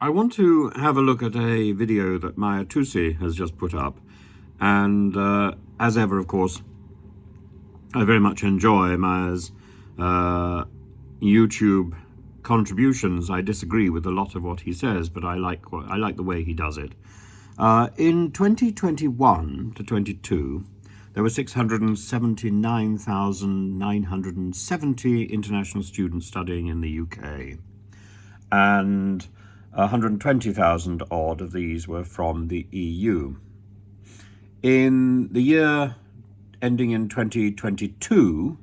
I want to have a look at a video that Mayhar Tousi has just put up. And as ever, of course, I very much enjoy Mayhar's YouTube contributions. I disagree with a lot of what he says, but I like the way he does it. In 2021 to 22, there were 679,970 international students studying in the UK, and 120,000 odd of these were from the EU. In the year ending in 2022,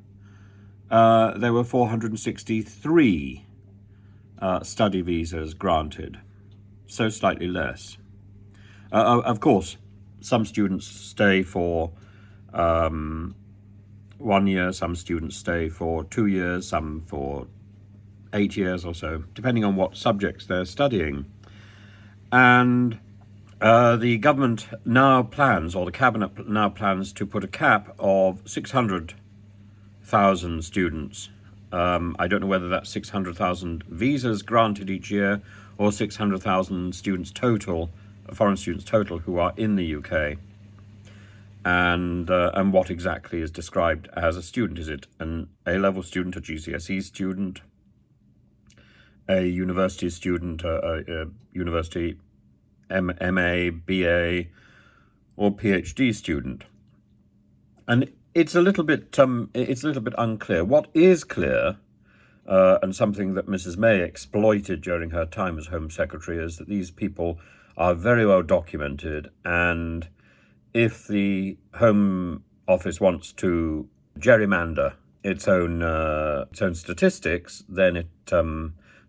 there were 463 study visas granted, so slightly less. Of course, some students stay for 1 year, some students stay for 2 years, some for 8 years or so, depending on what subjects they're studying. And the government now plans, or the cabinet now plans, to put a cap of 600,000 students. I don't know whether that's 600,000 visas granted each year or 600,000 students total, foreign students total, who are in the UK. And what exactly is described as a student. Is it an A-level student, a GCSE student, a university student, a university MA, BA, or PhD student? And it's a little bit unclear. What is clear, and something that Mrs. May exploited during her time as Home Secretary, is that these people are very well documented, and if the Home Office wants to gerrymander its own statistics, then it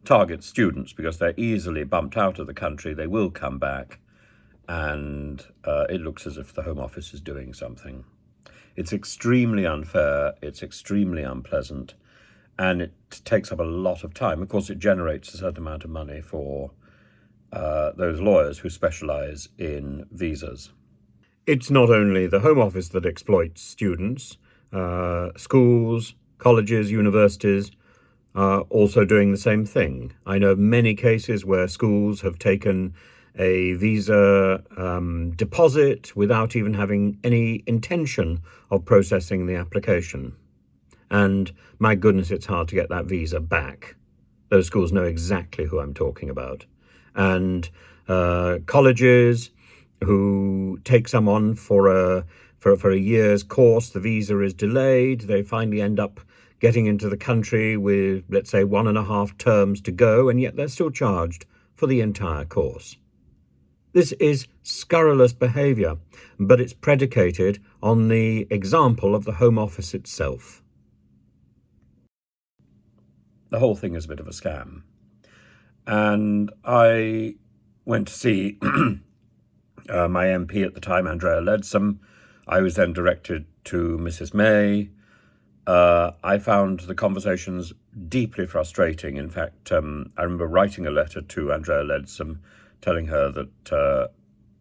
targets students because they're easily bumped out of the country. They will come back, and it looks as if the Home Office is doing something. It's extremely unfair, it's extremely unpleasant, and it takes up a lot of time. Of course, it generates a certain amount of money for those lawyers who specialize in visas. It's not only the Home Office that exploits students. Schools, colleges, universities are also doing the same thing. I know of many cases where schools have taken a visa deposit without even having any intention of processing the application. And my goodness, it's hard to get that visa back. Those schools know exactly who I'm talking about. And colleges who take someone for a year's course, the visa is delayed, they finally end up getting into the country with, let's say, 1.5 terms to go, and yet they're still charged for the entire course. This is scurrilous behaviour, but it's predicated on the example of the Home Office itself. The whole thing is a bit of a scam. And I went to see my MP at the time, Andrea Leadsom. I was then directed to Mrs. May. I found the conversations deeply frustrating. In fact, I remember writing a letter to Andrea Leadsom telling her that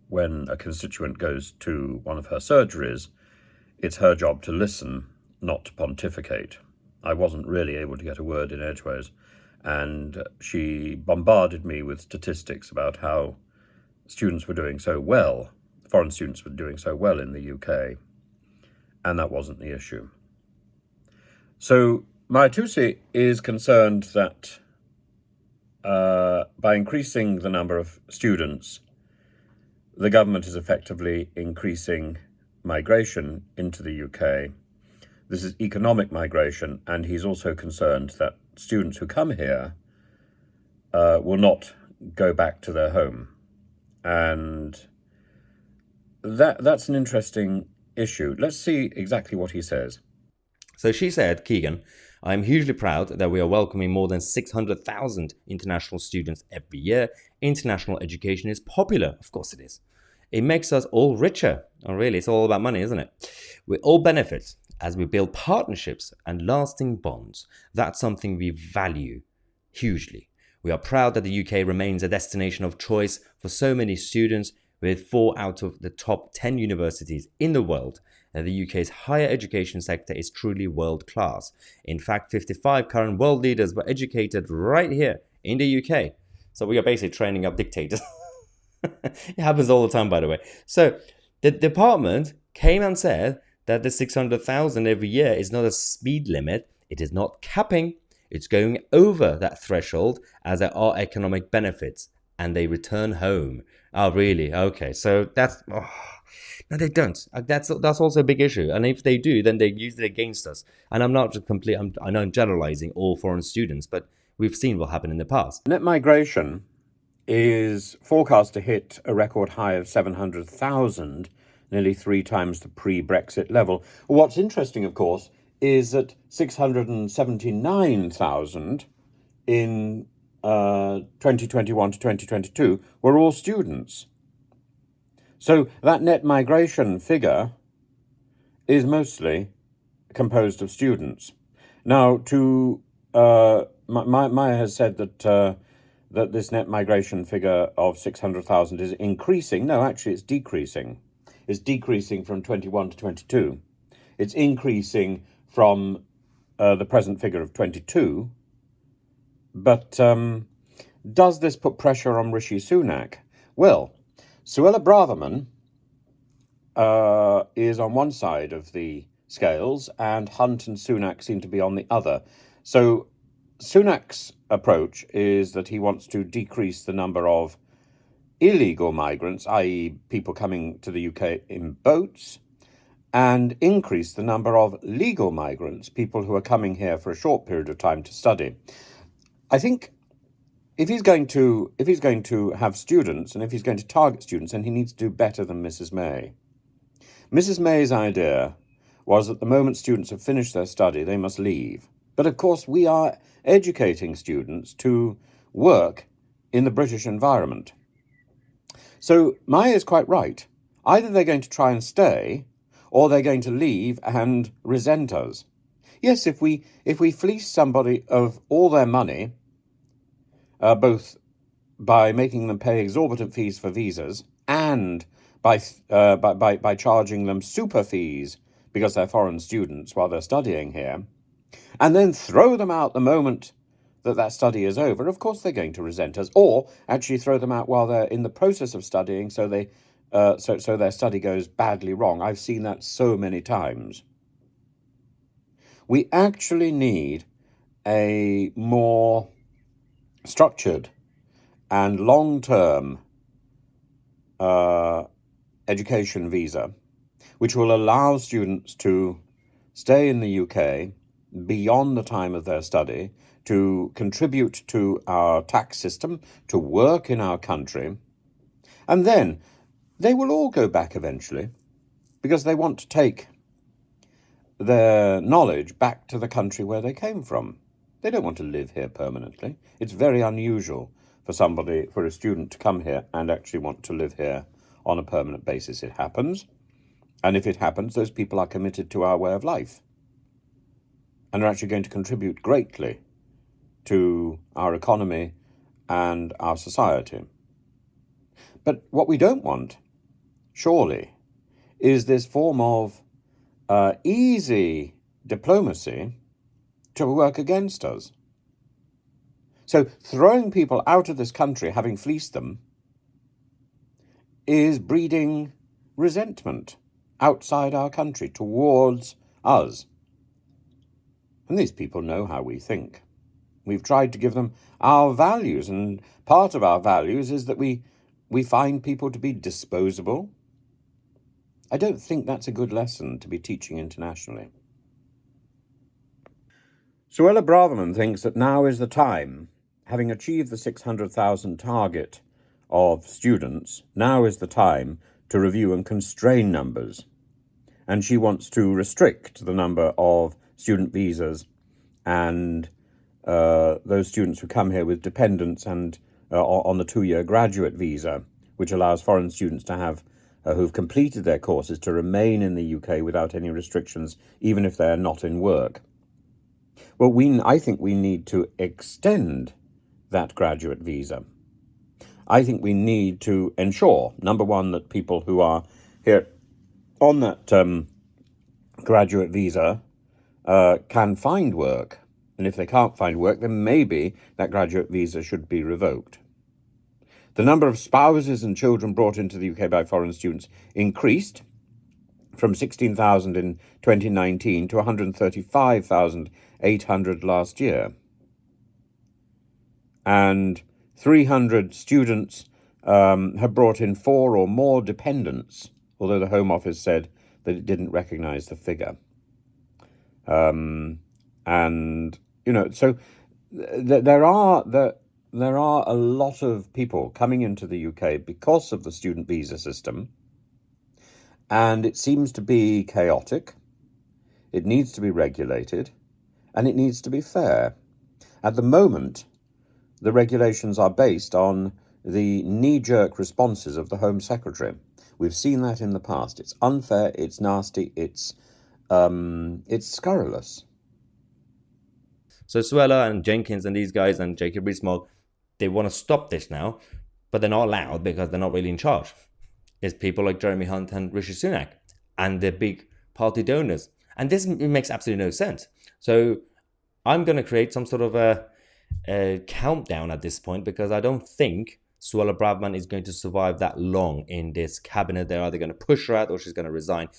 when a constituent goes to one of her surgeries, it's her job to listen, not to pontificate. I wasn't really able to get a word in edgeways, and she bombarded me with statistics about how students were doing so well, foreign students were doing so well in the UK, and that wasn't the issue. So Mayhar Tousi is concerned that by increasing the number of students, the government is effectively increasing migration into the UK. This is economic migration, and he's also concerned that students who come here will not go back to their home. And that's an interesting issue. Let's see exactly what he says. So she said, Keegan, I'm hugely proud that we are welcoming more than 600,000 international students every year. International education is popular. Of course it is. It makes us all richer. Oh, really, it's all about money, isn't it? We all benefit as we build partnerships and lasting bonds. That's something we value hugely. We are proud that the UK remains a destination of choice for so many students, with 4 out of the top 10 universities in the world. The UK's higher education sector is truly world-class. In fact, 55 current world leaders were educated right here in the UK. So we are basically training up dictators. It happens all the time, by the way. So the department came and said that the 600,000 every year is not a speed limit. It is not capping. It's going over that threshold as there are economic benefits and they return home. Oh, really? Okay. So that's... Oh. No, they don't. That's also a big issue. And if they do, then they use it against us. And I'm not just I know I'm generalizing all foreign students, but we've seen what happened in the past. Net migration is forecast to hit a record high of 700,000, nearly 3 times the pre-Brexit level. What's interesting, of course, is that 679,000 in 2021 to 2022 were all students. So that net migration figure is mostly composed of students. Now, Maya has said that that this net migration figure of 600,000 is increasing. No, actually, it's decreasing. It's decreasing from 21 to 22. It's increasing from the present figure of 22. But does this put pressure on Rishi Sunak? Well, Suella Braverman is on one side of the scales, and Hunt and Sunak seem to be on the other. So Sunak's approach is that he wants to decrease the number of illegal migrants, i.e. people coming to the UK in boats, and increase the number of legal migrants, people who are coming here for a short period of time to study. I think if he's going to have students, and if he's going to target students, then he needs to do better than Mrs. May. Mrs. May's idea was that the moment students have finished their study, they must leave. But of course, we are educating students to work in the British environment. So Maya is quite right. Either they're going to try and stay, or they're going to leave and resent us. Yes, if we fleece somebody of all their money, both by making them pay exorbitant fees for visas and by charging them super fees because they're foreign students while they're studying here, and then throw them out the moment that study is over, of course they're going to resent us, or actually throw them out while they're in the process of studying, so their study goes badly wrong. I've seen that so many times. We actually need a more structured and long-term education visa, which will allow students to stay in the UK beyond the time of their study, to contribute to our tax system, to work in our country, and then they will all go back eventually because they want to take their knowledge back to the country where they came from. They don't want to live here permanently. It's very unusual for a student to come here and actually want to live here on a permanent basis. It happens. And if it happens, those people are committed to our way of life and are actually going to contribute greatly to our economy and our society. But what we don't want, surely, is this form of easy diplomacy to work against us. So throwing people out of this country, having fleeced them, is breeding resentment outside our country towards us. And these people know how we think. We've tried to give them our values, and part of our values is that we find people to be disposable. I don't think that's a good lesson to be teaching internationally. Suella Braverman thinks that now is the time, having achieved the 600,000 target of students, now is the time to review and constrain numbers. And she wants to restrict the number of student visas and those students who come here with dependents and on the 2-year graduate visa, which allows foreign students to have who've completed their courses to remain in the UK without any restrictions, even if they're not in work. Well, I think we need to extend that graduate visa. I think we need to ensure, number one, that people who are here on that graduate visa can find work. And if they can't find work, then maybe that graduate visa should be revoked. The number of spouses and children brought into the UK by foreign students increased from 16,000 in 2019 to 135,800 last year. And 300 students have brought in 4 or more dependents, although the Home Office said that it didn't recognise the figure. And, you know, so there are a lot of people coming into the UK because of the student visa system, and it seems to be chaotic. It needs to be regulated, and it needs to be fair. At the moment, the regulations are based on the knee-jerk responses of the Home Secretary. We've seen that in the past. It's unfair, it's nasty, it's scurrilous. So Suella and Jenkins and these guys and Jacob Rees-Mogg, they want to stop this now, but they're not allowed because they're not really in charge. It's people like Jeremy Hunt and Rishi Sunak and their big party donors. And this makes absolutely no sense. So I'm going to create some sort of a countdown at this point, because I don't think Suella Braverman is going to survive that long in this cabinet. They're either going to push her out or she's going to resign.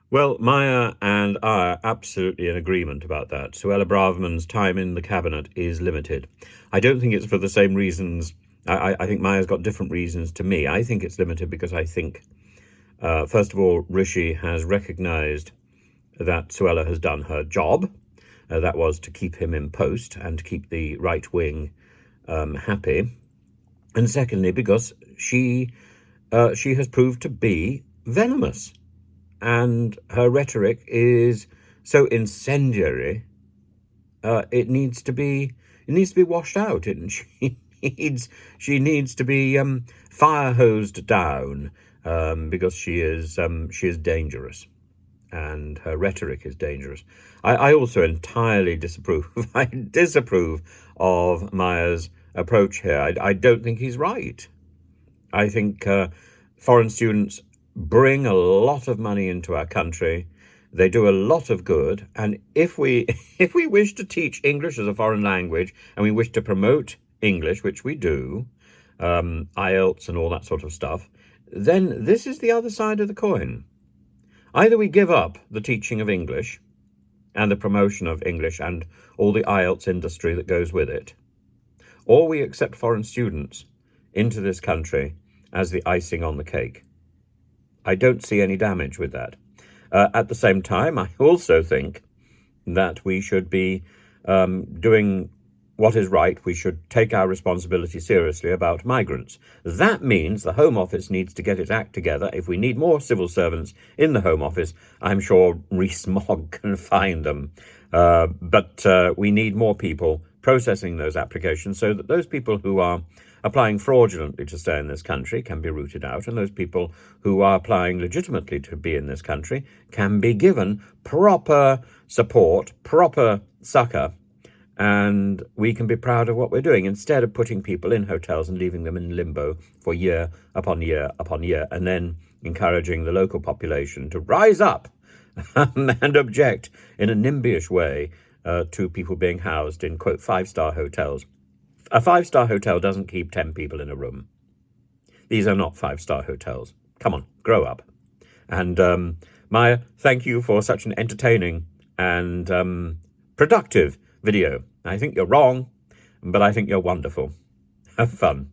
Well, Maya and I are absolutely in agreement about that. Suella Braverman's time in the cabinet is limited. I don't think it's for the same reasons. I think Maya's got different reasons to me. I think it's limited because I think, first of all, Rishi has recognised that Suella has done her job. That was to keep him in post and to keep the right wing happy. And secondly, because she has proved to be venomous. And her rhetoric is so incendiary. It needs to be washed out. She needs to be fire hosed down because she is dangerous, and her rhetoric is dangerous. I also entirely disapprove. I disapprove of Maya's approach here. I don't think he's right. I think foreign students bring a lot of money into our country. They do a lot of good. And if we wish to teach English as a foreign language, and we wish to promote English, which we do, IELTS and all that sort of stuff, then this is the other side of the coin. Either we give up the teaching of English and the promotion of English and all the IELTS industry that goes with it, or we accept foreign students into this country as the icing on the cake. I don't see any damage with that. At the same time, I also think that we should be doing what is right. We should take our responsibility seriously about migrants. That means the Home Office needs to get its act together. If we need more civil servants in the Home Office, I'm sure Rees-Mogg can find them. But we need more people processing those applications so that those people who are applying fraudulently to stay in this country can be rooted out, and those people who are applying legitimately to be in this country can be given proper support, proper succour, and we can be proud of what we're doing, instead of putting people in hotels and leaving them in limbo for year upon year upon year, and then encouraging the local population to rise up and object in a NIMBY-ish way to people being housed in, quote, 5-star hotels. A 5-star hotel doesn't keep 10 people in a room. These are not 5-star hotels. Come on, grow up. And Maya, thank you for such an entertaining and productive video. I think you're wrong, but I think you're wonderful. Have fun.